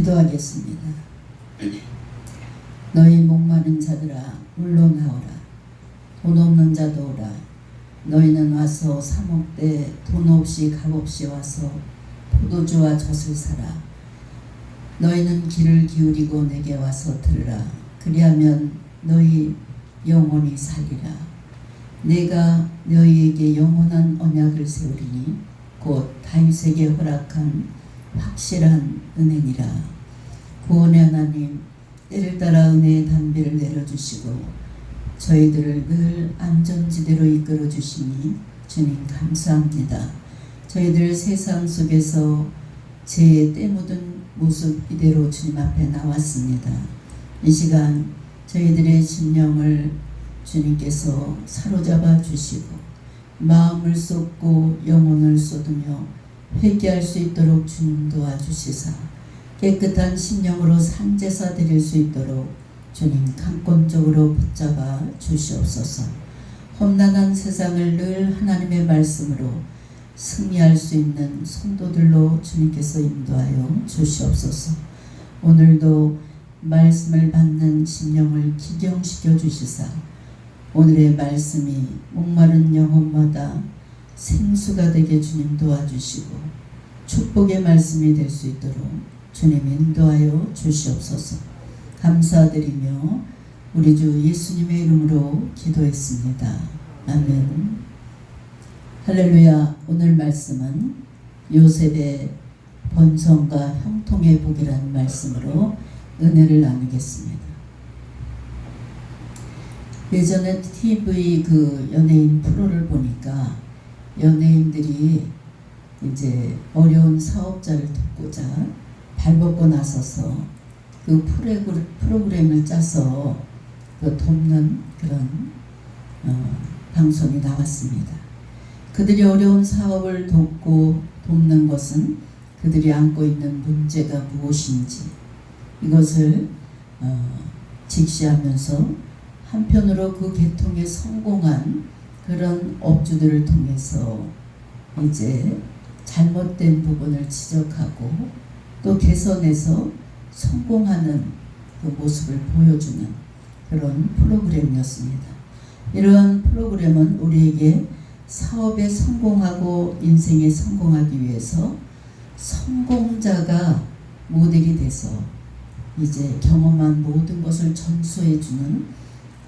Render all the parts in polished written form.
기도하겠습니다. 너희 목마른 자들아 물러나오라. 돈 없는 자도 오라. 너희는 와서 사 먹되 돈 없이 값 없이 와서 포도주와 젖을 사라. 너희는 귀를 기울이고 내게 와서 들으라. 그리하면 너희 영혼이 살리라. 내가 너희에게 영원한 언약을 세우리니 곧 다윗에게 허락한 확실한 은혜니라. 구원의 하나님, 때를 따라 은혜의 담비를 내려주시고 저희들을 늘 안전지대로 이끌어 주시니 주님 감사합니다. 저희들 세상 속에서 죄에 때 묻은 모습 이대로 주님 앞에 나왔습니다. 이 시간 저희들의 심령을 주님께서 사로잡아 주시고 마음을 쏟고 영혼을 쏟으며 회개할 수 있도록 주님 도와주시사 깨끗한 심령으로 산제사 드릴 수 있도록 주님 강권적으로 붙잡아 주시옵소서. 험난한 세상을 늘 하나님의 말씀으로 승리할 수 있는 성도들로 주님께서 인도하여 주시옵소서. 오늘도 말씀을 받는 심령을 기경시켜 주시사 오늘의 말씀이 목마른 영혼마다 생수가 되게 주님 도와주시고 축복의 말씀이 될 수 있도록 주님 인도하여 주시옵소서. 감사드리며 우리 주 예수님의 이름으로 기도했습니다. 아멘. 할렐루야. 오늘 말씀은 요셉의 번성과 형통의 복이라는 말씀으로 은혜를 나누겠습니다. 예전에 TV 연예인 프로를 보니까 연예인들이 이제 어려운 사업자를 돕고자 발벗고 나서서 그 프로그램을 짜서 돕는 그런 방송이 나왔습니다. 그들이 어려운 사업을 돕는 것은 그들이 안고 있는 문제가 무엇인지 이것을 직시하면서 한편으로 그 계통에 성공한 그런 업주들을 통해서 이제 잘못된 부분을 지적하고 또 개선해서 성공하는 그 모습을 보여주는 그런 프로그램이었습니다. 이러한 프로그램은 우리에게 사업에 성공하고 인생에 성공하기 위해서 성공자가 모델이 돼서 이제 경험한 모든 것을 전수해주는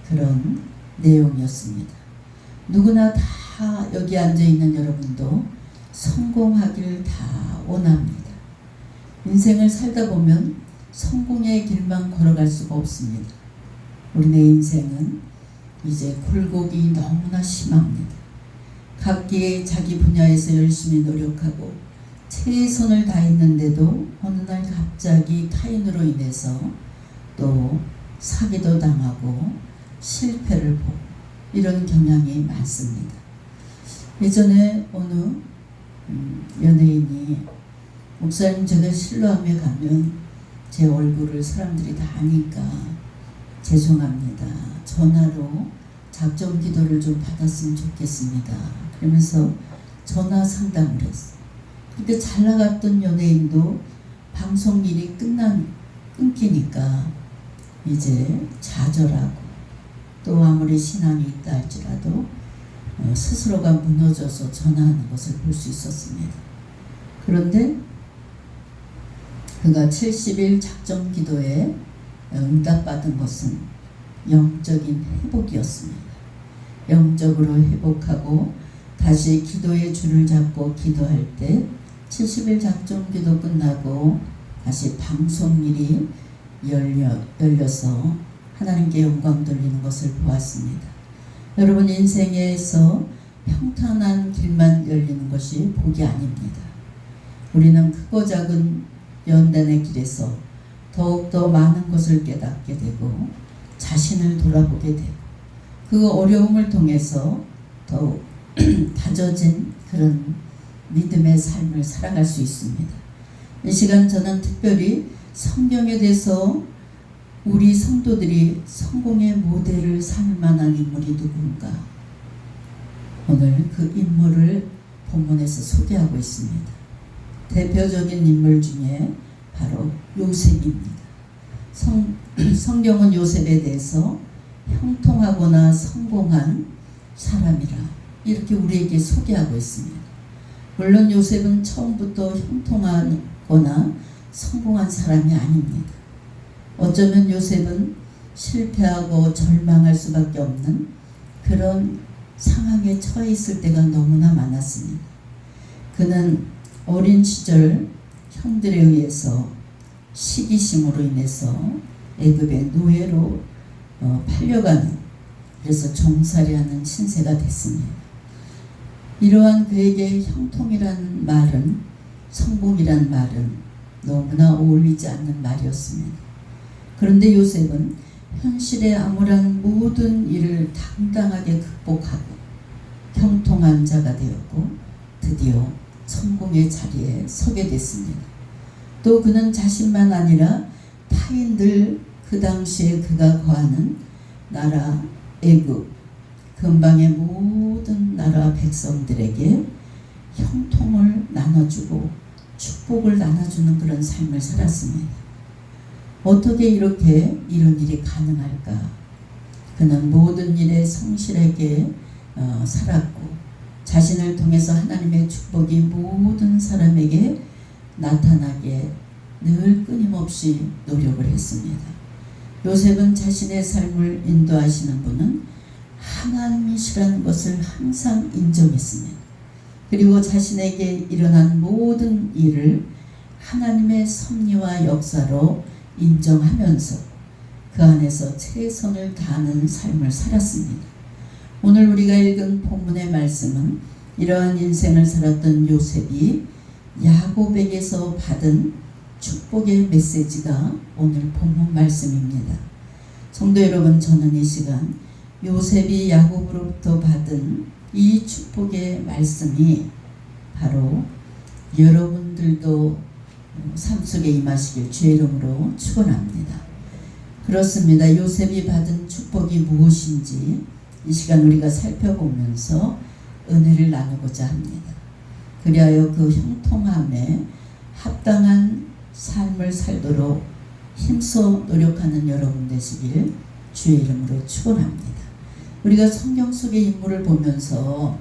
그런 내용이었습니다. 누구나 다 여기 앉아있는 여러분도 성공하길 다 원합니다. 인생을 살다 보면 성공의 길만 걸어갈 수가 없습니다. 우리네 인생은 이제 굴곡이 너무나 심합니다. 각기의 자기 분야에서 열심히 노력하고 최선을 다했는데도 어느 날 갑자기 타인으로 인해서 또 사기도 당하고 실패를 보고 이런 경향이 많습니다. 예전에 어느 연예인이 목사님 제가 신로암에 가면 제 얼굴을 사람들이 다 아니까 죄송합니다. 전화로 작정 기도를 좀 받았으면 좋겠습니다. 그러면서 전화 상담을 했어요. 그때 잘 나갔던 연예인도 방송일이 끊기니까 이제 좌절하고 또 아무리 신앙이 있다 할지라도 스스로가 무너져서 전화하는 것을 볼 수 있었습니다. 그런데 그가 70일 작정 기도에 응답받은 것은 영적인 회복이었습니다. 영적으로 회복하고 다시 기도의 줄을 잡고 기도할 때 70일 작정 기도 끝나고 다시 방송일이 열려서 하나님께 영광 돌리는 것을 보았습니다. 여러분 인생에서 평탄한 길만 열리는 것이 복이 아닙니다. 우리는 크고 작은 연단의 길에서 더욱더 많은 것을 깨닫게 되고 자신을 돌아보게 되고 그 어려움을 통해서 더욱 다져진 그런 믿음의 삶을 살아갈 수 있습니다. 이 시간 저는 특별히 성경에 대해서 우리 성도들이 성공의 모델을 삼을 만한 인물이 누군가 오늘 그 인물을 본문에서 소개하고 있습니다. 대표적인 인물 중에 바로 요셉입니다. 성경은 요셉에 대해서 형통하거나 성공한 사람이라 이렇게 우리에게 소개하고 있습니다. 물론 요셉은 처음부터 형통하거나 성공한 사람이 아닙니다. 어쩌면 요셉은 실패하고 절망할 수밖에 없는 그런 상황에 처해 있을 때가 너무나 많았습니다. 그는 어린 시절 형들에 의해서 시기심으로 인해서 애굽의 노예로 팔려가는, 그래서 종살이하는 신세가 됐습니다. 이러한 그에게 형통이라는 말은, 성공이란 말은 너무나 어울리지 않는 말이었습니다. 그런데 요셉은 현실의 암울한 모든 일을 당당하게 극복하고 형통한 자가 되었고 드디어 성공의 자리에 서게 됐습니다. 또 그는 자신만 아니라 타인들, 그 당시에 그가 거하는 나라 애굽 근방의 모든 나라 백성들에게 형통을 나눠주고 축복을 나눠주는 그런 삶을 살았습니다. 어떻게 이렇게 이런 일이 가능할까? 그는 모든 일에 성실하게 살았고 자신을 통해서 하나님의 축복이 모든 사람에게 나타나게 늘 끊임없이 노력을 했습니다. 요셉은 자신의 삶을 인도하시는 분은 하나님이시라는 것을 항상 인정했습니다. 그리고 자신에게 일어난 모든 일을 하나님의 섭리와 역사로 인정하면서 그 안에서 최선을 다하는 삶을 살았습니다. 오늘 우리가 읽은 본문의 말씀은 이러한 인생을 살았던 요셉이 야곱에게서 받은 축복의 메시지가 오늘 본문 말씀입니다. 성도 여러분, 저는 이 시간 요셉이 야곱으로부터 받은 이 축복의 말씀이 바로 여러분들도 삶 속에 임하시길 주의 이름으로 축원합니다. 그렇습니다. 요셉이 받은 축복이 무엇인지 이 시간 우리가 살펴보면서 은혜를 나누고자 합니다. 그리하여 그 형통함에 합당한 삶을 살도록 힘써 노력하는 여러분 되시길 주의 이름으로 축원합니다. 우리가 성경 속의 인물을 보면서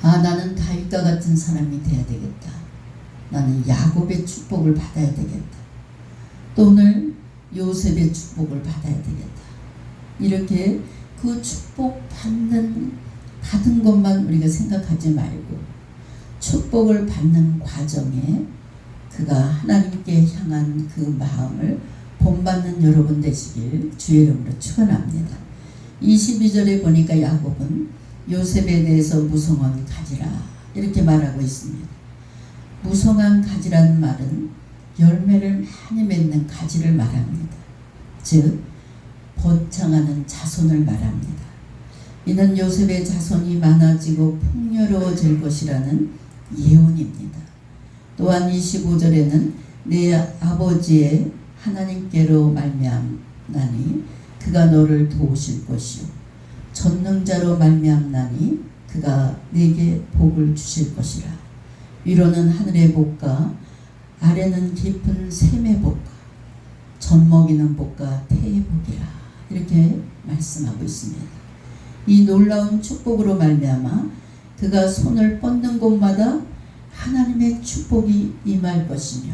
나는 다윗과 같은 사람이 돼야 되겠다. 나는 야곱의 축복을 받아야 되겠다. 또 오늘 요셉의 축복을 받아야 되겠다. 이렇게 그 축복 받은 것만 우리가 생각하지 말고 축복을 받는 과정에 그가 하나님께 향한 그 마음을 본받는 여러분 되시길 주의 이름으로 축원합니다. 22절에 보니까 야곱은 요셉에 대해서 무성한 가지라 이렇게 말하고 있습니다. 무성한 가지라는 말은 열매를 많이 맺는 가지를 말합니다. 즉 번창하는 자손을 말합니다. 이는 요셉의 자손이 많아지고 풍요로워질 것이라는 예언입니다. 또한 25절에는 내 아버지의 하나님께로 말미암나니 그가 너를 도우실 것이요 전능자로 말미암나니 그가 내게 복을 주실 것이라. 위로는 하늘의 복과 아래는 깊은 샘의 복과 젖먹이는 복과 태의 복이라. 이렇게 말씀하고 있습니다. 이 놀라운 축복으로 말미암아 그가 손을 뻗는 곳마다 하나님의 축복이 임할 것이며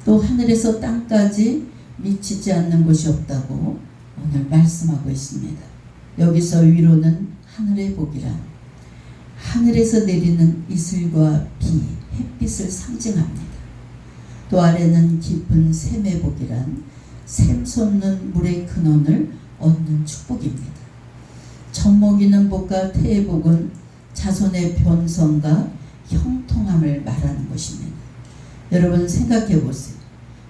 또 하늘에서 땅까지 미치지 않는 곳이 없다고 오늘 말씀하고 있습니다. 여기서 위로는 하늘의 복이란 하늘에서 내리는 이슬과 비, 햇빛을 상징합니다. 또 아래는 깊은 샘의 복이란 샘 솟는 물의 근원을 얻는 축복입니다. 젖먹이는 복과 태의 복은 자손의 변성과 형통함을 말하는 것입니다. 여러분 생각해 보세요.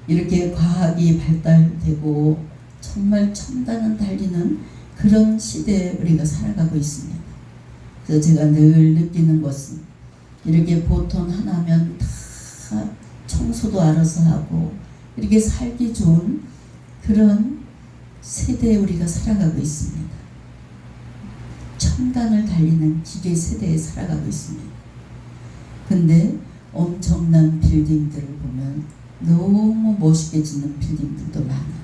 이렇게 과학이 발달되고 정말 첨단은 달리는 그런 시대에 우리가 살아가고 있습니다. 그래서 제가 늘 느끼는 것은 이렇게 보통 하나면 다 청소도 알아서 하고 이렇게 살기 좋은 그런 세대에 우리가 살아가고 있습니다. 첨단을 달리는 기계 세대에 살아가고 있습니다. 근데 엄청난 빌딩들을 보면 너무 멋있게 짓는 빌딩들도 많아.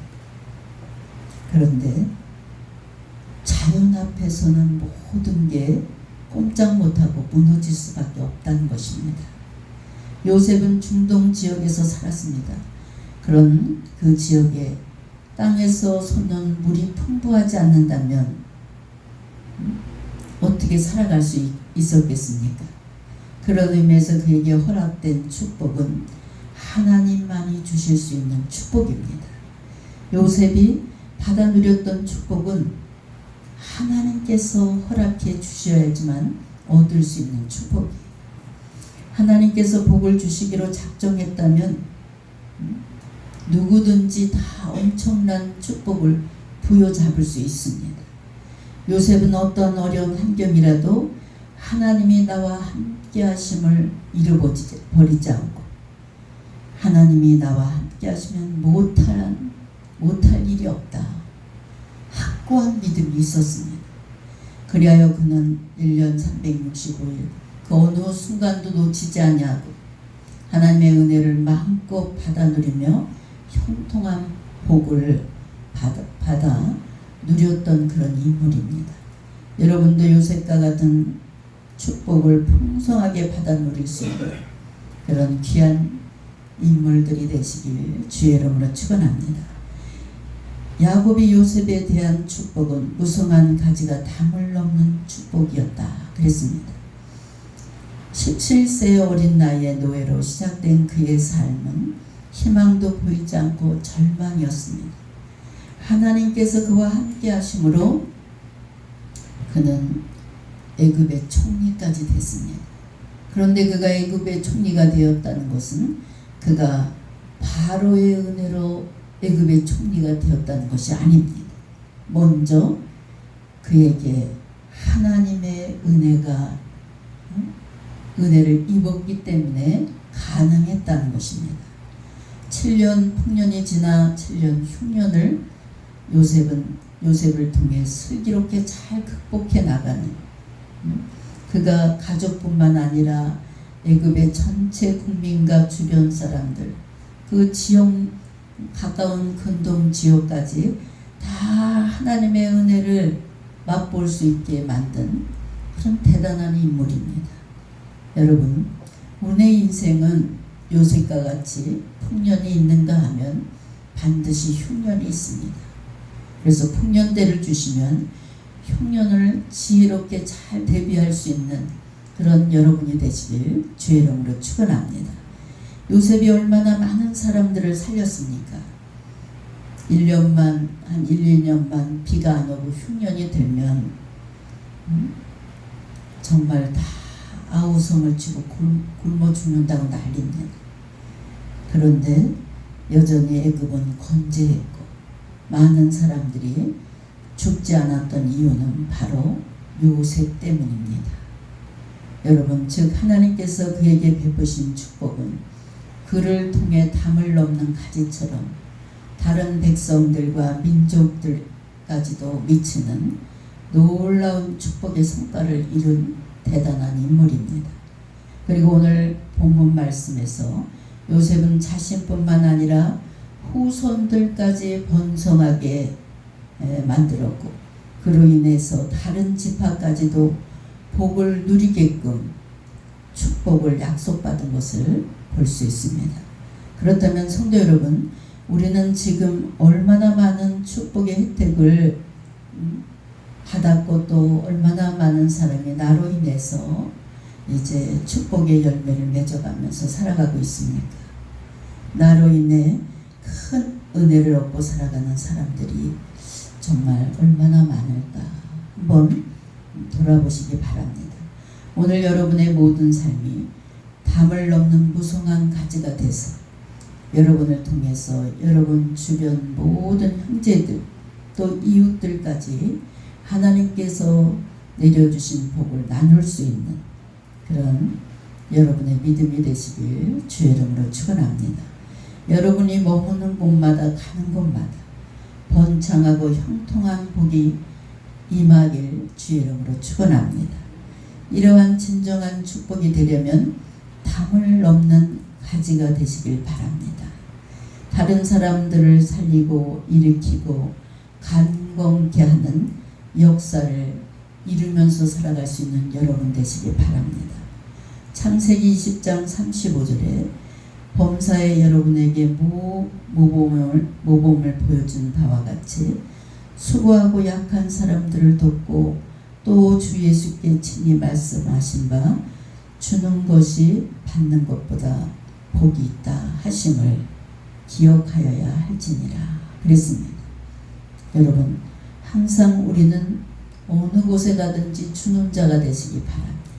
그런데 자연 앞에서는 모든 게 꼼짝 못하고 무너질 수밖에 없다는 것입니다. 요셉은 중동 지역에서 살았습니다. 그런 그 지역에 땅에서 솟는 물이 풍부하지 않는다면 어떻게 살아갈 수 있었겠습니까? 그런 의미에서 그에게 허락된 축복은 하나님만이 주실 수 있는 축복입니다. 요셉이 받아 누렸던 축복은 하나님께서 허락해 주셔야지만 얻을 수 있는 축복이에요. 하나님께서 복을 주시기로 작정했다면 누구든지 다 엄청난 축복을 부여잡을 수 있습니다. 요셉은 어떤 어려운 환경이라도 하나님이 나와 함께 하심을 잃어버리지 않고 하나님이 나와 함께 하시면 못할 일이 없다. 확고한 믿음이 있었습니다. 그리하여 그는 1년 365일 그 어느 순간도 놓치지 아니하고 하나님의 은혜를 마음껏 받아 누리며 형통한 복을 받아 누렸던 그런 인물입니다. 여러분도 요셉과 같은 축복을 풍성하게 받아 누릴 수 있는 그런 귀한 인물들이 되시길 주의 이름으로 축원합니다. 야곱이 요셉에 대한 축복은 무성한 가지가 담을 넘는 축복이었다 그랬습니다. 17세의 어린 나이에 노예로 시작된 그의 삶은 희망도 보이지 않고 절망이었습니다. 하나님께서 그와 함께 하심으로 그는 애굽의 총리까지 됐습니다. 그런데 그가 애굽의 총리가 되었다는 것은 그가 바로의 은혜로 애굽의 총리가 되었다는 것이 아닙니다. 먼저 그에게 하나님의 은혜를 입었기 때문에 가능했다는 것입니다. 7년 풍년이 지나 7년 흉년을 요셉을 통해 슬기롭게 잘 극복해 나가는 그가 가족뿐만 아니라 애굽의 전체 국민과 주변 사람들 그 지역 가까운 근동 지역까지 다 하나님의 은혜를 맛볼 수 있게 만든 그런 대단한 인물입니다. 여러분, 우리의 인생은 요셉과 같이 풍년이 있는가 하면 반드시 흉년이 있습니다. 그래서 풍년대를 주시면 흉년을 지혜롭게 잘 대비할 수 있는 그런 여러분이 되시길 주의 이름으로 축원합니다. 요셉이 얼마나 많은 사람들을 살렸습니까? 1년만 한 1, 2년만 비가 안 오고 흉년이 되면 정말 다 아우성을 치고 굶어 죽는다고 난립니다. 그런데 여전히 애굽은 건재했고 많은 사람들이 죽지 않았던 이유는 바로 요셉 때문입니다. 여러분, 즉 하나님께서 그에게 베푸신 축복은 그를 통해 담을 넘는 가지처럼 다른 백성들과 민족들까지도 미치는 놀라운 축복의 성과를 이룬 대단한 인물입니다. 그리고 오늘 본문 말씀에서 요셉은 자신뿐만 아니라 후손들까지 번성하게 만들었고 그로 인해서 다른 지파까지도 복을 누리게끔 축복을 약속받은 것을 볼 수 있습니다. 그렇다면 성도 여러분, 우리는 지금 얼마나 많은 축복의 혜택을 받았고 또 얼마나 많은 사람이 나로 인해서 이제 축복의 열매를 맺어가면서 살아가고 있습니까? 나로 인해 큰 은혜를 얻고 살아가는 사람들이 정말 얼마나 많을까 한번 돌아보시기 바랍니다. 오늘 여러분의 모든 삶이 담을 넘는 무성한 가지가 돼서 여러분을 통해서 여러분 주변 모든 형제들 또 이웃들까지 하나님께서 내려주신 복을 나눌 수 있는 그런 여러분의 믿음이 되시길 주의 이름으로 축원합니다. 여러분이 머무는 곳마다 가는 곳마다 번창하고 형통한 복이 임하길 주의 이름으로 축원합니다. 이러한 진정한 축복이 되려면 담을 넘는 가지가 되시길 바랍니다. 다른 사람들을 살리고 일으키고 간검게 하는 역사를 이루면서 살아갈 수 있는 여러분 되시기 바랍니다. 창세기 20장 35절에 범사에 여러분에게 모범을 보여준 바와 같이 수고하고 약한 사람들을 돕고 또 주 예수께 친히 말씀하신 바 주는 것이 받는 것보다 복이 있다 하심을 기억하여야 할지니라 그랬습니다. 여러분, 항상 우리는 어느 곳에 가든지 주는 자가 되시기 바랍니다.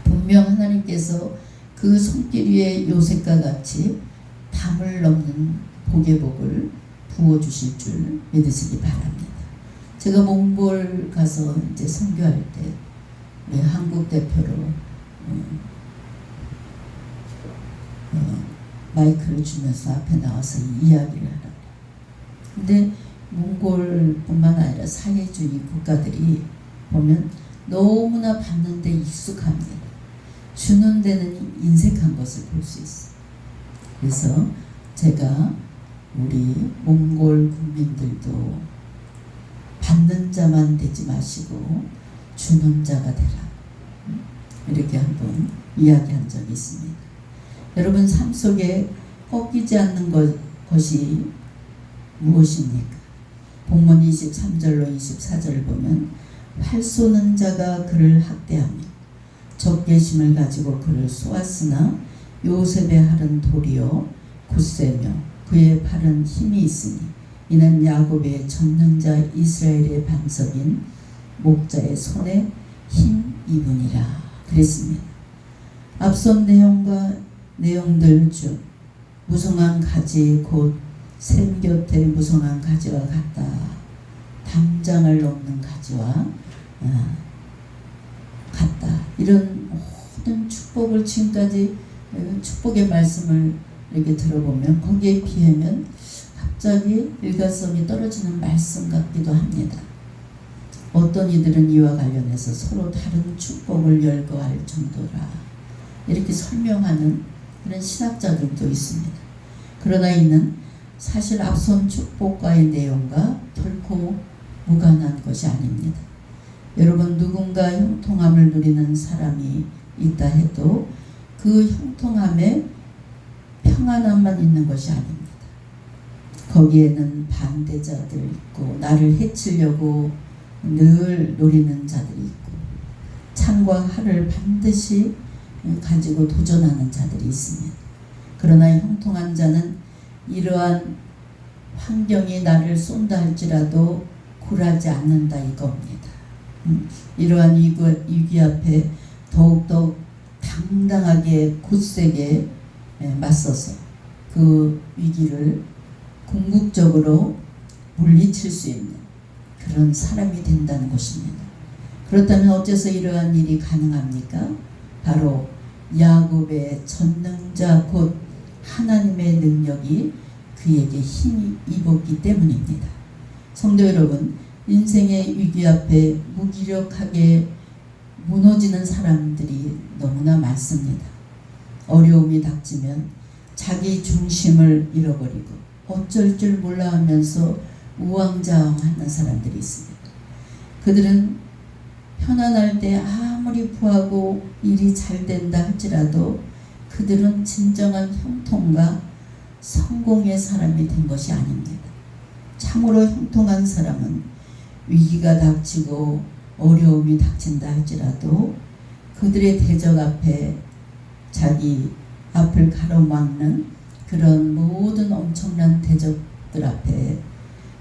분명 하나님께서 그 손길 위에 요셉과 같이 담을 넘는 복의 복을 부어주실 줄 믿으시기 바랍니다. 제가 몽골 가서 이제 선교할 때 우리 한국 대표로 마이크를 주면서 앞에 나와서 이야기를 하라고. 근데 몽골뿐만 아니라 사회주의 국가들이 보면 너무나 받는 데 익숙합니다. 주는 데는 인색한 것을 볼 수 있어요. 그래서 제가 우리 몽골 국민들도 받는 자만 되지 마시고 주는 자가 되라. 이렇게 한번 이야기한 적이 있습니다. 여러분, 삶 속에 꺾이지 않는 것이 무엇입니까? 본문 23절로 24절을 보면 활 쏘는 자가 그를 학대하며 적개심을 가지고 그를 쏘았으나 요셉의 팔은 도리어 굳세며 그의 팔은 힘이 있으니 이는 야곱의 전능자 이스라엘의 반석인 목자의 손에 힘 입으니라 그랬습니다. 앞선 내용들 중 무성한 가지 곧 샘 곁에 무성한 가지와 같다. 담장을 넘는 가지와 같다. 이런 모든 축복을 지금까지 축복의 말씀을 이렇게 들어보면 거기에 비하면 갑자기 일관성이 떨어지는 말씀 같기도 합니다. 어떤 이들은 이와 관련해서 서로 다른 축복을 열거할 정도라 이렇게 설명하는 그런 신학자들도 있습니다. 그러나 이는 사실 앞선 축복과의 내용과 결코 무관한 것이 아닙니다. 여러분, 누군가 형통함을 누리는 사람이 있다 해도 그 형통함에 평안함만 있는 것이 아닙니다. 거기에는 반대자들 있고 나를 해치려고 늘 노리는 자들이 있고 창과 활을 반드시 가지고 도전하는 자들이 있습니다. 그러나 형통한 자는 이러한 환경이 나를 쏜다 할지라도 굴하지 않는다 이겁니다. 이러한 위기 앞에 더욱더 당당하게 굳세게 맞서서 그 위기를 궁극적으로 물리칠 수 있는 그런 사람이 된다는 것입니다. 그렇다면 어째서 이러한 일이 가능합니까? 바로 야곱의 전능자 곧 하나님의 능력이 그에게 힘이 입었기 때문입니다. 성도 여러분, 인생의 위기 앞에 무기력하게 무너지는 사람들이 너무나 많습니다. 어려움이 닥치면 자기 중심을 잃어버리고 어쩔 줄 몰라 하면서 우왕좌왕하는 사람들이 있습니다. 그들은 편안할 때 아무리 부하고 일이 잘 된다 할지라도 그들은 진정한 형통과 성공의 사람이 된 것이 아닙니다. 참으로 형통한 사람은 위기가 닥치고 어려움이 닥친다 할지라도 그들의 대적 앞에 자기 앞을 가로막는 그런 모든 엄청난 대적들 앞에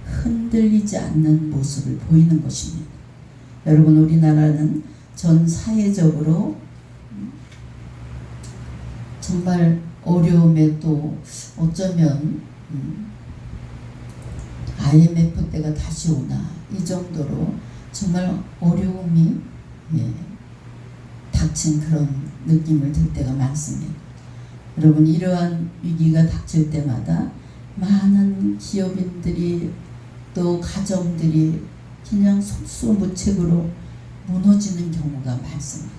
흔들리지 않는 모습을 보이는 것입니다. 여러분, 우리나라는 전 사회적으로 정말 어려움에 또 어쩌면 IMF 때가 다시 오나 이 정도로 정말 어려움이 닥친 그런 느낌을 들 때가 많습니다. 여러분, 이러한 위기가 닥칠 때마다 많은 기업인들이 또 가정들이 그냥 속수무책으로 무너지는 경우가 많습니다.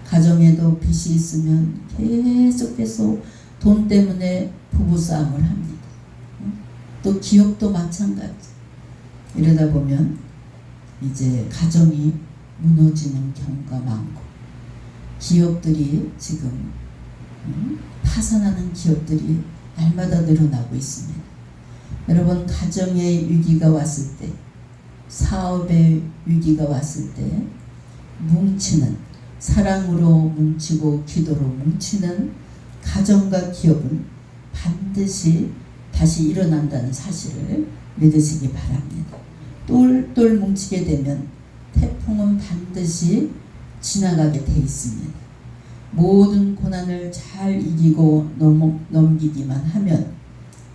가정에도 빚이 있으면 계속해서 돈 때문에 부부싸움을 합니다. 또 기업도 마찬가지. 이러다 보면 이제 가정이 무너지는 경우가 많고, 기업들이 지금 파산하는 기업들이 날마다 늘어나고 있습니다. 여러분, 가정의 위기가 왔을 때, 사업의 위기가 왔을 때 뭉치는, 사랑으로 뭉치고 기도로 뭉치는 가정과 기업은 반드시 다시 일어난다는 사실을 믿으시기 바랍니다. 똘똘 뭉치게 되면 태풍은 반드시 지나가게 돼 있습니다. 모든 고난을 잘 이기고 넘기기만 하면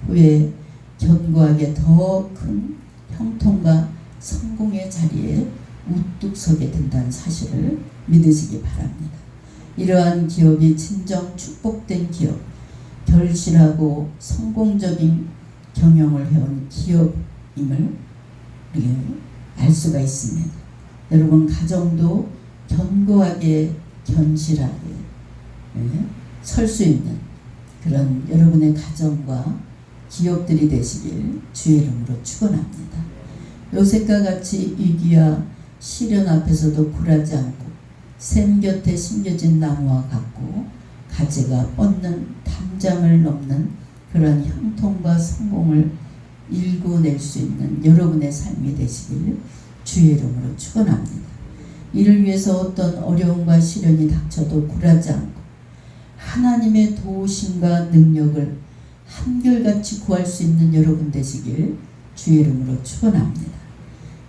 후에 견고하게 더 큰 형통과 성공의 자리에 우뚝 서게 된다는 사실을 믿으시기 바랍니다. 이러한 기업이 진정 축복된 기업, 결실하고 성공적인 경영을 해온 기업임을 우리가 알 수가 있습니다. 여러분, 가정도 견고하게 견실하게 설 수 있는 그런 여러분의 가정과 기업들이 되시길 주의 이름으로 축원합니다. 요셉과 같이 위기와 시련 앞에서도 굴하지 않고 샘 곁에 심겨진 나무와 같고 가지가 뻗는 담장을 넘는 그런 형통과 성공을 일궈낼 수 있는 여러분의 삶이 되시길 주의 이름으로 축원합니다. 이를 위해서 어떤 어려움과 시련이 닥쳐도 굴하지 않고 하나님의 도우심과 능력을 한결같이 구할 수 있는 여러분 되시길 주의 이름으로 축원합니다.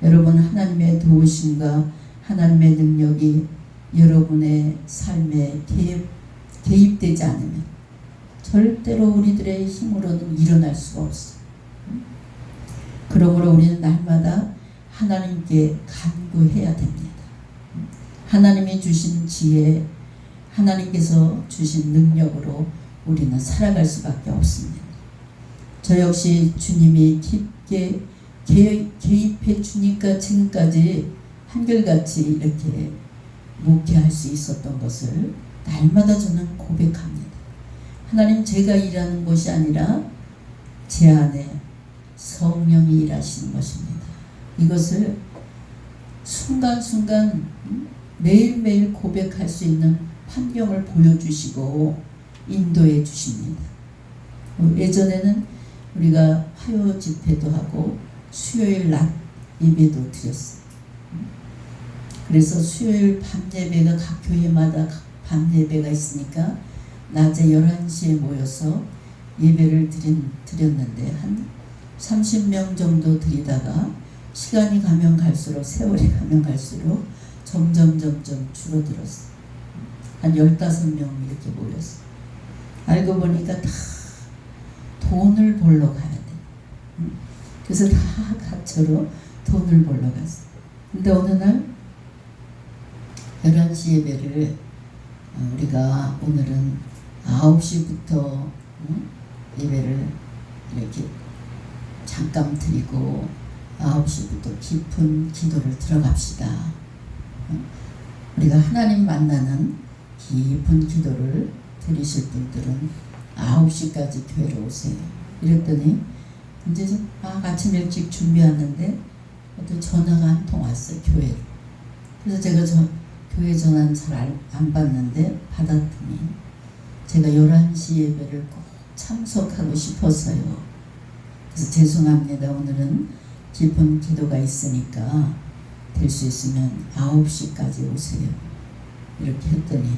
여러분, 하나님의 도우심과 하나님의 능력이 여러분의 삶에 개입되지 않으면 절대로 우리들의 힘으로는 일어날 수가 없어요. 그러므로 우리는 날마다 하나님께 간구해야 됩니다. 하나님이 주신 지혜, 하나님께서 주신 능력으로 우리는 살아갈 수밖에 없습니다. 저 역시 주님이 깊게 개입해 주니까 지금까지 한결같이 이렇게 목회할 수 있었던 것을 날마다 저는 고백합니다. 하나님, 제가 일하는 것이 아니라 제 안에 성령이 일하시는 것입니다. 이것을 순간순간 매일매일 고백할 수 있는 환경을 보여주시고 인도해 주십니다. 예전에는 우리가 화요 집회도 하고 수요일 낮 예배도 드렸어요. 그래서 수요일 밤 예배가 각 교회마다 밤 예배가 있으니까 낮에 11시에 모여서 예배를 드렸는데 한 30명 정도 드리다가 시간이 가면 갈수록, 세월이 가면 갈수록 점점 줄어들었어요. 한 15명 이렇게 모였어요. 알고 보니까 다 돈을 벌러 가야 돼. 그래서 다 각처로 돈을 벌러 갔어요. 근데 어느 날 11시 예배를 우리가 오늘은 9시부터 예배를 이렇게 잠깐 드리고 9시부터 깊은 기도를 들어갑시다. 우리가 하나님 만나는 깊은 기도를 드리실 분들은 9시까지 교회로 오세요. 이랬더니 이제 아침 일찍 준비하는데 또 전화가 한 통 왔어요, 교회로. 그래서 제가 교회 전화는 잘 안 받는데 받았더니 제가 11시 예배를 꼭 참석하고 싶어서요. 그래서 죄송합니다. 오늘은 깊은 기도가 있으니까 될 수 있으면 9시까지 오세요. 이렇게 했더니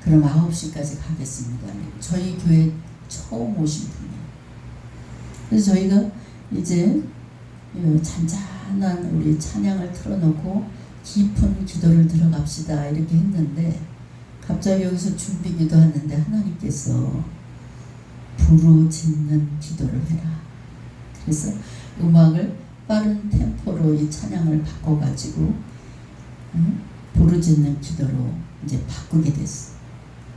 그럼 9시까지 가겠습니다. 저희 교회 처음 오신 분이에요. 그래서 저희가 이제 잔잔한 우리 찬양을 틀어놓고 깊은 기도를 들어갑시다 이렇게 했는데 갑자기 여기서 준비 기도하는데 하나님께서 부르짖는 기도를 해라. 그래서 음악을 빠른 템포로 이 찬양을 바꿔가지고 부르짖는 기도로 이제 바꾸게 됐어.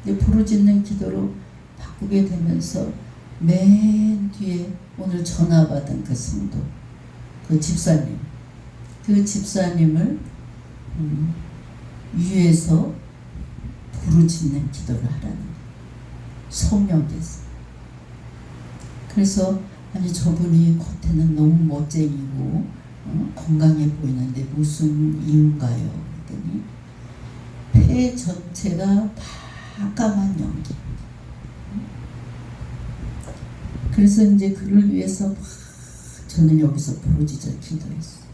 근데 부르짖는 기도로 바꾸게 되면서 맨 뒤에 오늘 전화 받은 그 성도, 그 집사님을 위에서 부르짖는 기도를 하라는 거예요. 소명됐어요. 그래서 아니 저분이 겉에는 너무 멋쟁이고 건강해 보이는데 무슨 이유인가요? 그랬더니 폐 전체가 다 까만 연기. 그래서 이제 그를 위해서 막 저는 여기서 부르짖어 기도했어요.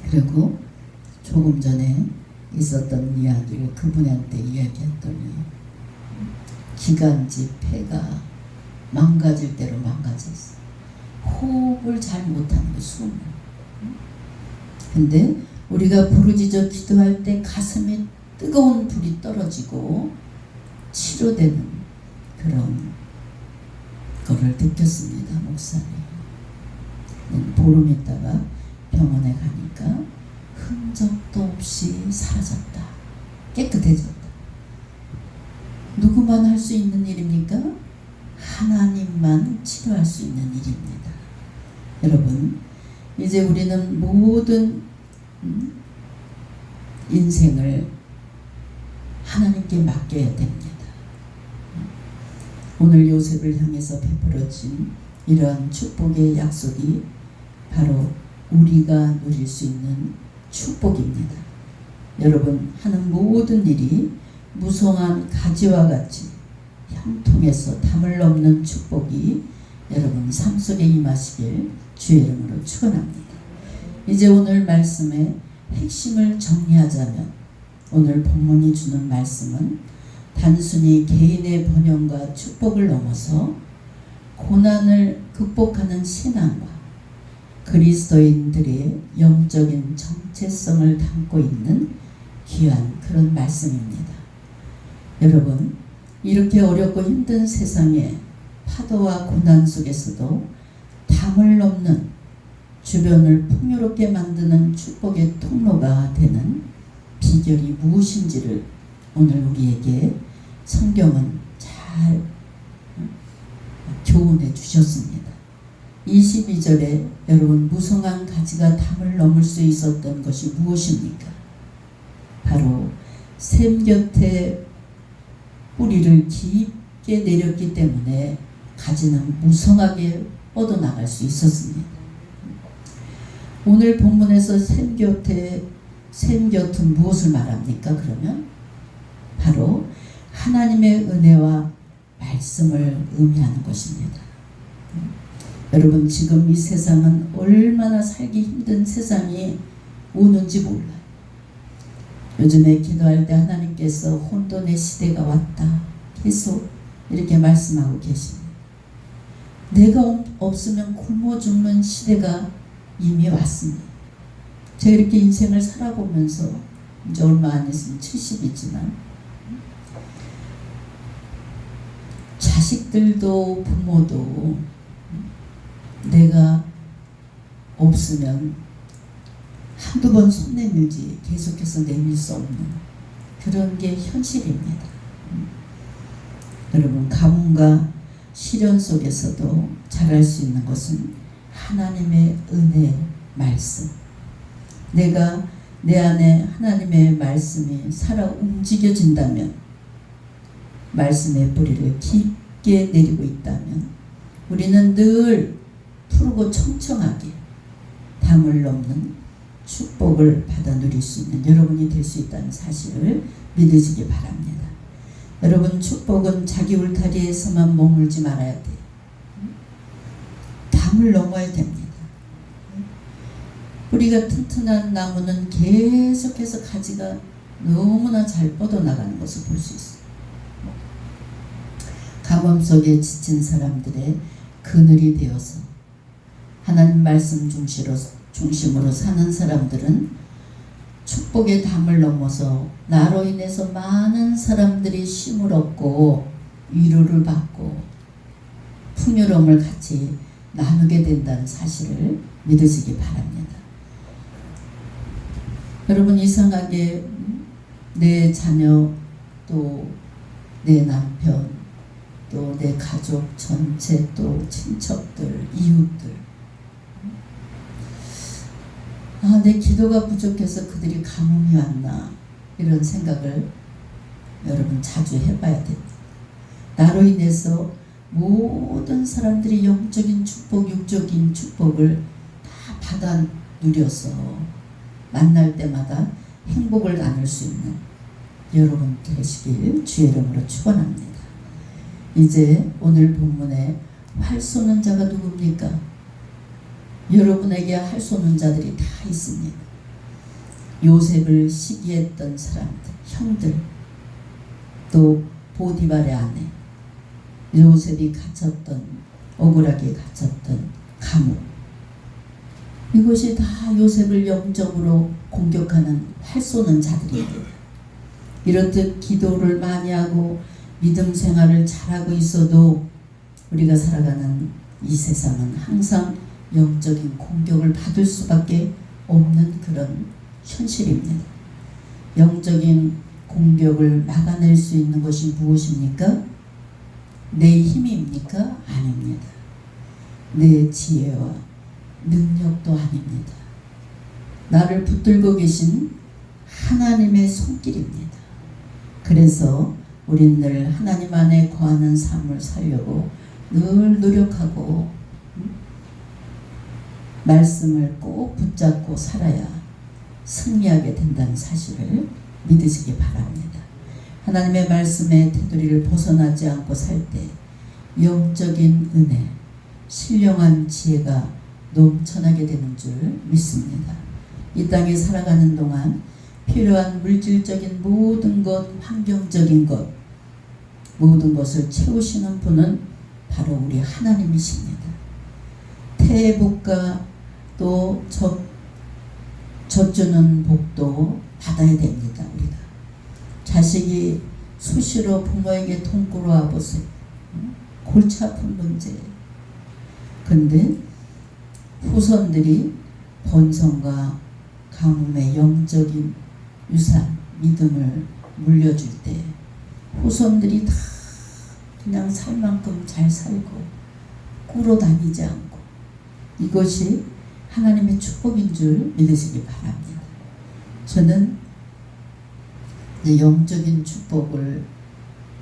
그리고 조금 전에 있었던 이야기를 그분한테 이야기했더니 기관지 폐가 망가질 대로 망가졌어. 호흡을 잘 못하는 거, 숨을. 근데 우리가 부르짖어 기도할 때 가슴에 뜨거운 불이 떨어지고 치료되는 그런 거를 느꼈습니다, 목사님. 보름 있다가 병원에 가니까 흔적도 없이 사라졌다. 깨끗해졌다. 누구만 할 수 있는 일입니까? 하나님만 치료할 수 있는 일입니다. 여러분, 이제 우리는 모든 인생을 하나님께 맡겨야 됩니다. 오늘 요셉을 향해서 베풀어진 이러한 축복의 약속이 바로 우리가 누릴 수 있는 축복입니다. 여러분, 하는 모든 일이 무성한 가지와 같이 형통해서 담을 넘는 축복이 여러분 삶 속에 임하시길 주의 이름으로 축원합니다. 이제 오늘 말씀의 핵심을 정리하자면 오늘 본문이 주는 말씀은 단순히 개인의 번영과 축복을 넘어서 고난을 극복하는 신앙과 그리스도인들의 영적인 정체성을 담고 있는 귀한 그런 말씀입니다. 여러분, 이렇게 어렵고 힘든 세상에 파도와 고난 속에서도 담을 넘는 주변을 풍요롭게 만드는 축복의 통로가 되는 비결이 무엇인지를 오늘 우리에게 성경은 잘 교훈해 주셨습니다. 22절에 여러분, 무성한 가지가 담을 넘을 수 있었던 것이 무엇입니까? 바로 샘 곁에 뿌리를 깊게 내렸기 때문에 가지는 무성하게 뻗어나갈 수 있었습니다. 오늘 본문에서 샘 곁은 무엇을 말합니까? 그러면 바로 하나님의 은혜와 말씀을 의미하는 것입니다. 여러분, 지금 이 세상은 얼마나 살기 힘든 세상이 오는지 몰라요. 요즘에 기도할 때 하나님께서 혼돈의 시대가 왔다 계속 이렇게 말씀하고 계십니다. 내가 없으면 굶어 죽는 시대가 이미 왔습니다. 제가 이렇게 인생을 살아보면서 이제 얼마 안 있으면 70이지만 자식들도 부모도 내가 없으면 한두 번 손 내밀지 계속해서 내밀 수 없는 그런 게 현실입니다. 여러분, 가뭄과 시련 속에서도 잘할 수 있는 것은 하나님의 은혜 말씀. 내가 내 안에 하나님의 말씀이 살아 움직여진다면, 말씀의 뿌리를 깊게 내리고 있다면 우리는 늘 푸르고 청청하게 담을 넘는 축복을 받아 누릴 수 있는 여러분이 될 수 있다는 사실을 믿으시기 바랍니다. 여러분, 축복은 자기 울타리에서만 머물지 말아야 돼요. 담을 넘어야 됩니다. 뿌리가 튼튼한 나무는 계속해서 가지가 너무나 잘 뻗어나가는 것을 볼 수 있어요. 가뭄 속에 지친 사람들의 그늘이 되어서 하나님 말씀 중심으로 사는 사람들은 축복의 담을 넘어서 나로 인해서 많은 사람들이 쉼을 얻고 위로를 받고 풍요로움을 같이 나누게 된다는 사실을 믿으시기 바랍니다. 여러분, 이상하게 내 자녀 또 내 남편 또 내 가족 전체 또 친척들 이웃들 내 기도가 부족해서 그들이 가뭄이 왔나 이런 생각을 여러분 자주 해봐야 됩니다. 나로 인해서 모든 사람들이 영적인 축복, 육적인 축복을 다 받아 누려서 만날 때마다 행복을 나눌 수 있는 여러분 되시길 주의 이름으로 축원합니다. 이제 오늘 본문에 활 쏘는 자가 누굽니까? 여러분에게 활 쏘는 자들이 다 있습니다. 요셉을 시기했던 사람들, 형들, 또 보디발의 아내, 요셉이 갇혔던, 억울하게 갇혔던 감옥, 이것이 다 요셉을 영적으로 공격하는 활 쏘는 자들입니다. 이렇듯 기도를 많이 하고 믿음 생활을 잘하고 있어도 우리가 살아가는 이 세상은 항상 영적인 공격을 받을 수밖에 없는 그런 현실입니다. 영적인 공격을 막아낼 수 있는 것이 무엇입니까? 내 힘입니까? 아닙니다. 내 지혜와 능력도 아닙니다. 나를 붙들고 계신 하나님의 손길입니다. 그래서 우린 늘 하나님 안에 거하는 삶을 살려고 늘 노력하고 말씀을 꼭 붙잡고 살아야 승리하게 된다는 사실을 믿으시기 바랍니다. 하나님의 말씀의 테두리를 벗어나지 않고 살 때 영적인 은혜, 신령한 지혜가 넘쳐나게 되는 줄 믿습니다. 이 땅에 살아가는 동안 필요한 물질적인 모든 것, 환경적인 것, 모든 것을 채우시는 분은 바로 우리 하나님이십니다. 태의 복과 또 젖주는 복도 받아야 됩니다. 우리가 자식이 수시로 부모에게 돈 꾸러와 보세요. 골치 아픈 문제. 근데 후손들이 번성과 가뭄의 영적인 유산, 믿음을 물려줄 때 후손들이 다 그냥 살 만큼 잘 살고 꾸러 다니지 않고, 이것이 하나님의 축복인 줄 믿으시기 바랍니다. 저는 영적인 축복을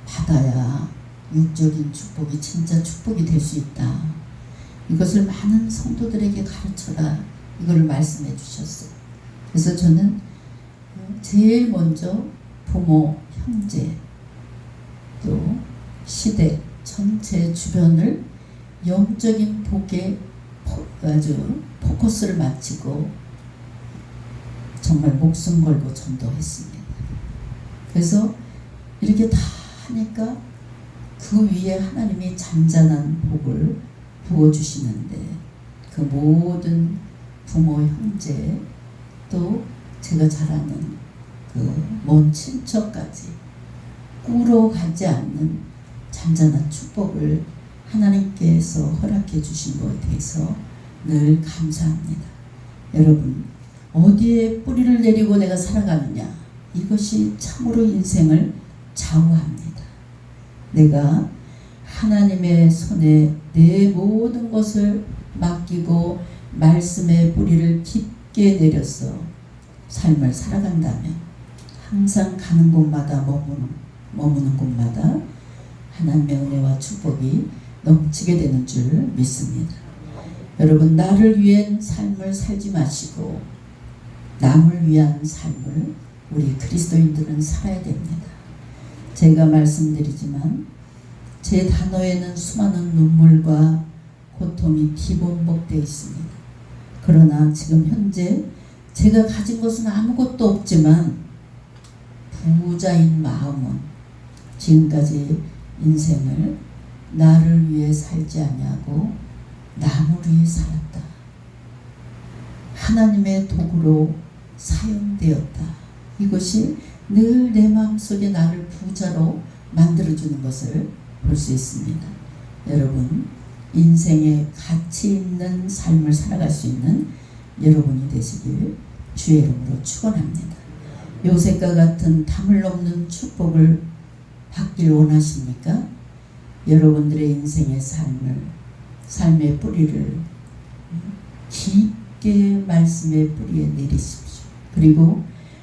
받아야 육적인 축복이 진짜 축복이 될 수 있다. 이것을 많은 성도들에게 가르쳐라. 이거를 말씀해 주셨어요. 그래서 저는 제일 먼저 부모, 형제, 또 시대 전체 주변을 영적인 복에 아주 포커스를 맞추고 정말 목숨 걸고 전도했습니다. 그래서 이렇게 다 하니까 그 위에 하나님이 잔잔한 복을 부어주시는데, 그 모든 부모, 형제, 또 제가 잘 아는 그 먼 친척까지 꾸러 가지 않는 잔잔한 축복을 하나님께서 허락해 주신 것에 대해서 늘 감사합니다. 여러분, 어디에 뿌리를 내리고 내가 살아가느냐, 이것이 참으로 인생을 좌우합니다. 내가 하나님의 손에 내 모든 것을 맡기고 말씀의 뿌리를 깊게 내려서 삶을 살아간다면 항상 가는 곳마다 머무는 곳마다 하나님의 은혜와 축복이 넘치게 되는 줄 믿습니다. 여러분, 나를 위한 삶을 살지 마시고 남을 위한 삶을 우리 그리스도인들은 살아야 됩니다. 제가 말씀드리지만 제 단어에는 수많은 눈물과 고통이 기본복되어 있습니다. 그러나 지금 현재 제가 가진 것은 아무것도 없지만 부자인 마음은 지금까지 인생을 나를 위해 살지 아니하고 남을 위해 살았다. 하나님의 도구로 사용되었다. 이것이 늘 내 마음속에 나를 부자로 만들어주는 것을 볼 수 있습니다. 여러분, 인생에 가치 있는 삶을 살아갈 수 있는 여러분이 되시길 주의 이름으로 축원합니다. 요셉과 같은 담을 넘는 축복을 받길 원하십니까? 여러분들의 인생의 삶의 뿌리를 깊게 말씀의 뿌리에 내리십시오. 그리고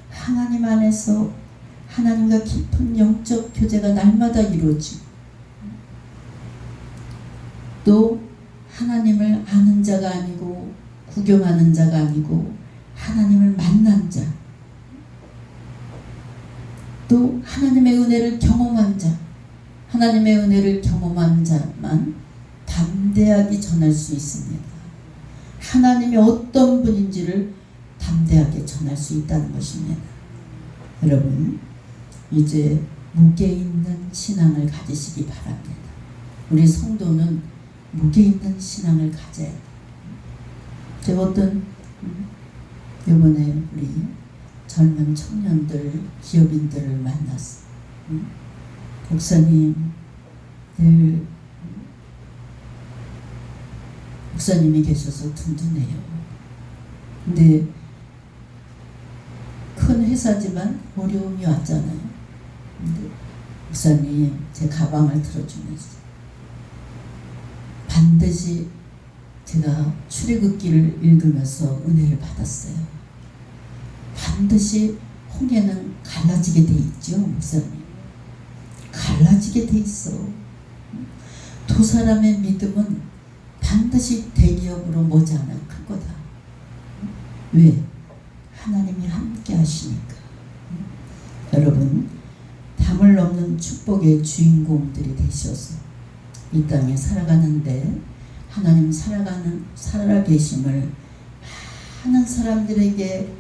하나님 안에서 하나님과 깊은 영적 교제가 날마다 이루어지고 또 하나님을 아는 자가 아니고 구경하는 자가 아니고 하나님을 만난 자, 또 하나님의 은혜를 경험한 자, 하나님의 은혜를 경험한 자만 담대하게 전할 수 있습니다. 하나님이 어떤 분인지를 담대하게 전할 수 있다는 것입니다. 여러분, 이제 무게 있는 신앙을 가지시기 바랍니다. 우리 성도는 무게 있는 신앙을 가져야 돼요. 제가 어떤 이번에 우리 젊은 청년들, 기업인들을 만났어요. 목사님, 늘 목사님이 계셔서 든든해요. 근데 큰 회사지만 어려움이 왔잖아요. 근데 목사님, 제 가방을 들어주면서 반드시 제가 출애굽기를 읽으면서 은혜를 받았어요. 반드시 홍해는 갈라지게 돼 있죠, 목사님. 갈라지게 돼 있어. 두 사람의 믿음은 반드시 대기업으로 머지않아 클 거다. 왜? 하나님이 함께 하시니까. 여러분, 담을 넘는 축복의 주인공들이 되셔서 이 땅에 살아가는데 하나님 살아계심을 많은 사람들에게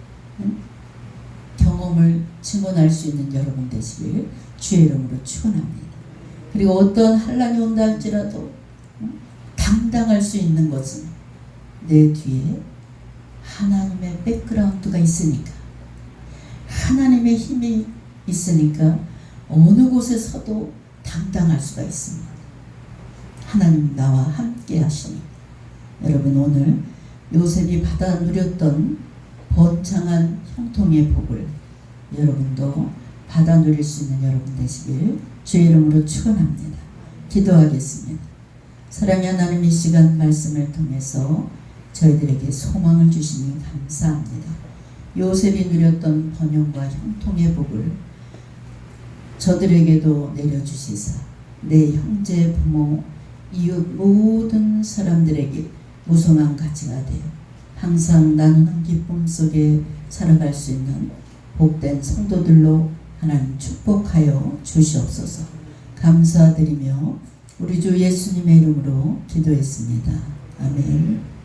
경험을 증언할 수 있는 여러분 되시길 주의 이름으로 축원합니다. 그리고 어떤 환난이 온다 할지라도 당당할 수 있는 것은 내 뒤에 하나님의 백그라운드가 있으니까, 하나님의 힘이 있으니까 어느 곳에 서도 당당할 수가 있습니다. 하나님 나와 함께 하시니. 여러분, 오늘 요셉이 받아 누렸던 번창한 형통의 복을 여러분도 받아 누릴 수 있는 여러분 되시길 주의 이름으로 축원합니다. 기도하겠습니다. 사랑의 하나님, 이 시간 말씀을 통해서 저희들에게 소망을 주시니 감사합니다. 요셉이 누렸던 번영과 형통의 복을 저들에게도 내려주시사 내 형제, 부모, 이웃 모든 사람들에게 무성한 가치가 되어 항상 나누는 기쁨 속에 살아갈 수 있는 복된 성도들로 하나님 축복하여 주시옵소서. 감사드리며 우리 주 예수님의 이름으로 기도했습니다. 아멘.